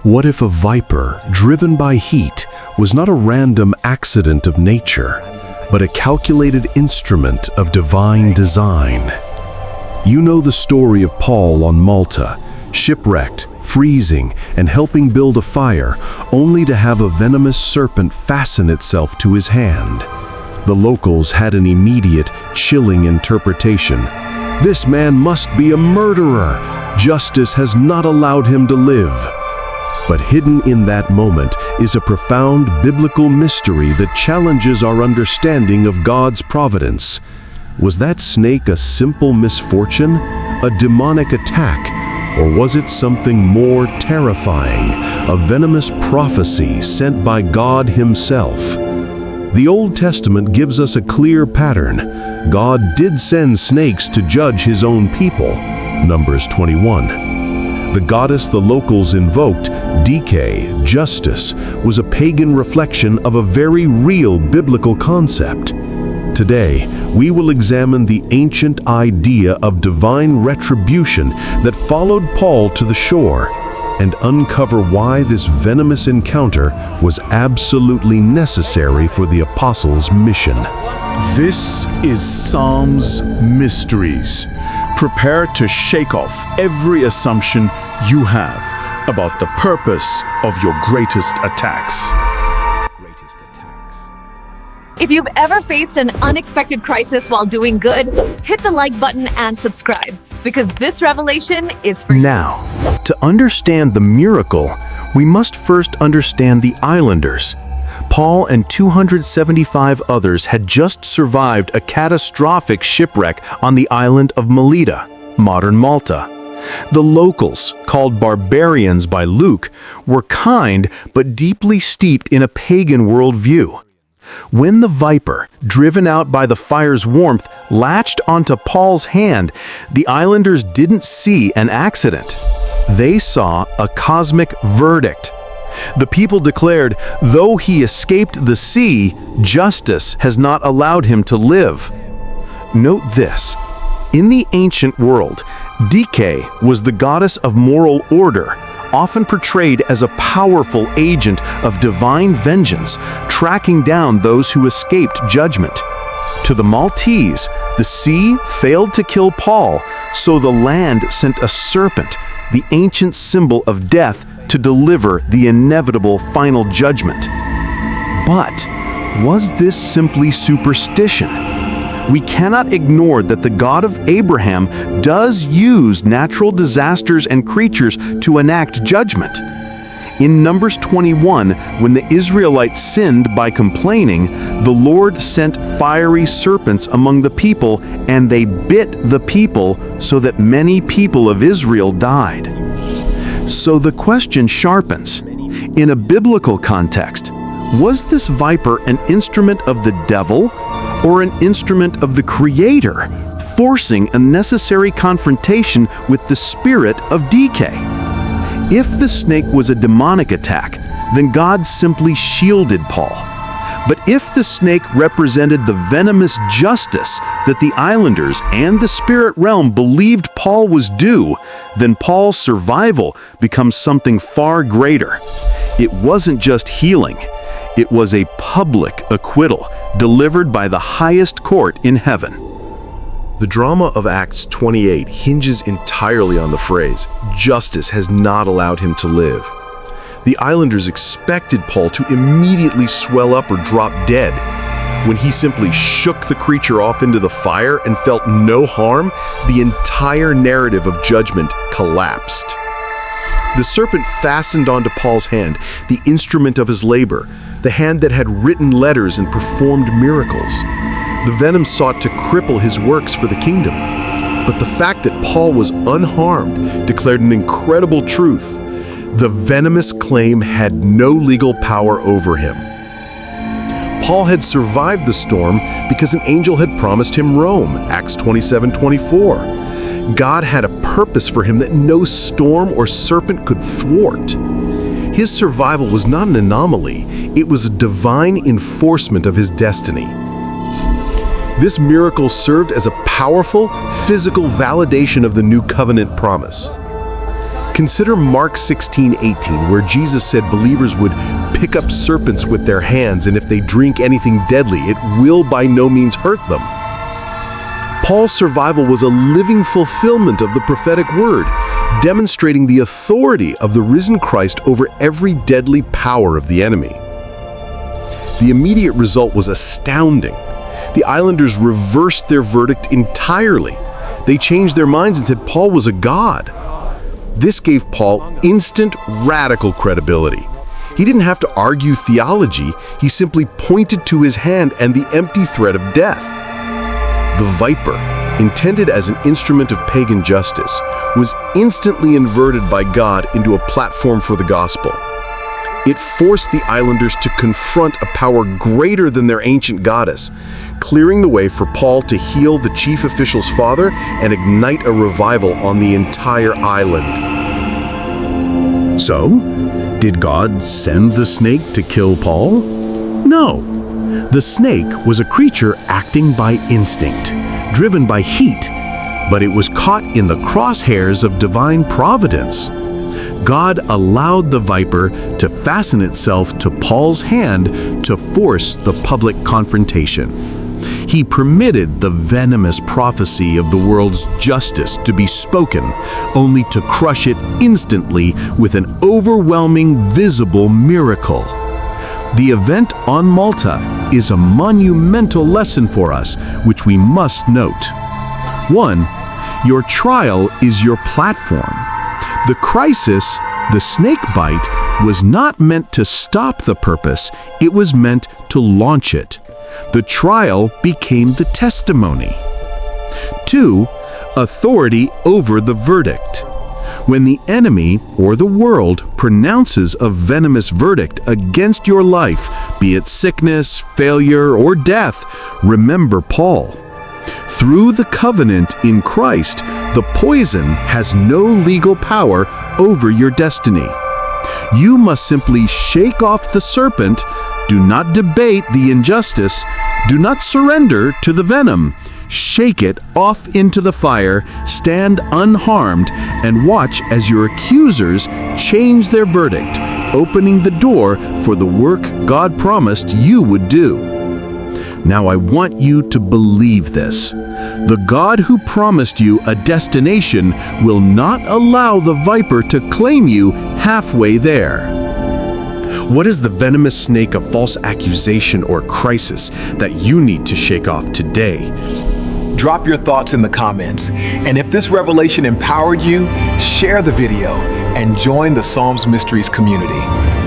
What if a viper, driven by heat, was not a random accident of nature, but a calculated instrument of divine design? You know the story of Paul on Malta, shipwrecked, freezing, and helping build a fire, only to have a venomous serpent fasten itself to his hand. The locals had an immediate, chilling interpretation. This man must be a murderer. Justice has not allowed him to live. But hidden in that moment is a profound biblical mystery that challenges our understanding of God's providence. Was that snake a simple misfortune, a demonic attack, or was it something more terrifying, a venomous prophecy sent by God Himself? The Old Testament gives us a clear pattern. God did send snakes to judge His own people. Numbers 21. The goddess the locals invoked, Dike, justice, was a pagan reflection of a very real biblical concept. Today, we will examine the ancient idea of divine retribution that followed Paul to the shore and uncover why this venomous encounter was absolutely necessary for the apostles' mission. This is Psalms Mysteries. Prepare to shake off every assumption you have about the purpose of your greatest attacks. If you've ever faced an unexpected crisis while doing good, hit the like button and subscribe, because this revelation is for you. Now, to understand the miracle, we must first understand the islanders. Paul and 275 others had just survived a catastrophic shipwreck on the island of Melita, modern Malta. The locals, called barbarians by Luke, were kind but deeply steeped in a pagan worldview. When the viper, driven out by the fire's warmth, latched onto Paul's hand, the islanders didn't see an accident. They saw a cosmic verdict. The people declared, though he escaped the sea, justice has not allowed him to live. Note this. In the ancient world, Dike was the goddess of moral order, often portrayed as a powerful agent of divine vengeance, tracking down those who escaped judgment. To the Maltese, the sea failed to kill Paul, so the land sent a serpent, the ancient symbol of death, to deliver the inevitable final judgment. But was this simply superstition? We cannot ignore that the God of Abraham does use natural disasters and creatures to enact judgment. In Numbers 21, when the Israelites sinned by complaining, the Lord sent fiery serpents among the people, and they bit the people so that many people of Israel died. So the question sharpens. In a biblical context, was this viper an instrument of the devil or an instrument of the Creator, forcing a necessary confrontation with the spirit of Dike? If the snake was a demonic attack, then God simply shielded Paul. But if the snake represented the venomous justice that the islanders and the spirit realm believed Paul was due, then Paul's survival becomes something far greater. It wasn't just healing, it was a public acquittal delivered by the highest court in heaven. The drama of Acts 28 hinges entirely on the phrase, "Justice has not allowed him to live." The islanders expected Paul to immediately swell up or drop dead. When he simply shook the creature off into the fire and felt no harm, the entire narrative of judgment collapsed. The serpent fastened onto Paul's hand, the instrument of his labor, the hand that had written letters and performed miracles. The venom sought to cripple his works for the kingdom. But the fact that Paul was unharmed declared an incredible truth. The venomous claim had no legal power over him. Paul had survived the storm because an angel had promised him Rome, Acts 27:24. God had a purpose for him that no storm or serpent could thwart. His survival was not an anomaly, it was a divine enforcement of his destiny. This miracle served as a powerful, physical validation of the new covenant promise. Consider Mark 16:18, where Jesus said believers would pick up serpents with their hands, and if they drink anything deadly, it will by no means hurt them. Paul's survival was a living fulfillment of the prophetic word, demonstrating the authority of the risen Christ over every deadly power of the enemy. The immediate result was astounding. The islanders reversed their verdict entirely. They changed their minds and said Paul was a god. This gave Paul instant, radical credibility. He didn't have to argue theology, he simply pointed to his hand and the empty threat of death. The viper, intended as an instrument of pagan justice, was instantly inverted by God into a platform for the gospel. It forced the islanders to confront a power greater than their ancient goddess, clearing the way for Paul to heal the chief official's father and ignite a revival on the entire island. So, did God send the snake to kill Paul? No. The snake was a creature acting by instinct, driven by heat, but it was caught in the crosshairs of divine providence. God allowed the viper to fasten itself to Paul's hand to force the public confrontation. He permitted the venomous prophecy of the world's justice to be spoken, only to crush it instantly with an overwhelming visible miracle. The event on Malta is a monumental lesson for us, which we must note. 1. Your trial is your platform. The crisis, the snake bite, was not meant to stop the purpose, it was meant to launch it. The trial became the testimony. 2. Authority over the verdict. When the enemy or the world pronounces a venomous verdict against your life, be it sickness, failure, or death, remember Paul. Through the covenant in Christ, the poison has no legal power over your destiny. You must simply shake off the serpent. Do not debate the injustice. Do not surrender to the venom. Shake it off into the fire, stand unharmed, and watch as your accusers change their verdict, opening the door for the work God promised you would do. Now I want you to believe this. The God who promised you a destination will not allow the viper to claim you halfway there. What is the venomous snake of false accusation or crisis that you need to shake off today? Drop your thoughts in the comments. And if this revelation empowered you, share the video and join the Psalms Mysteries community.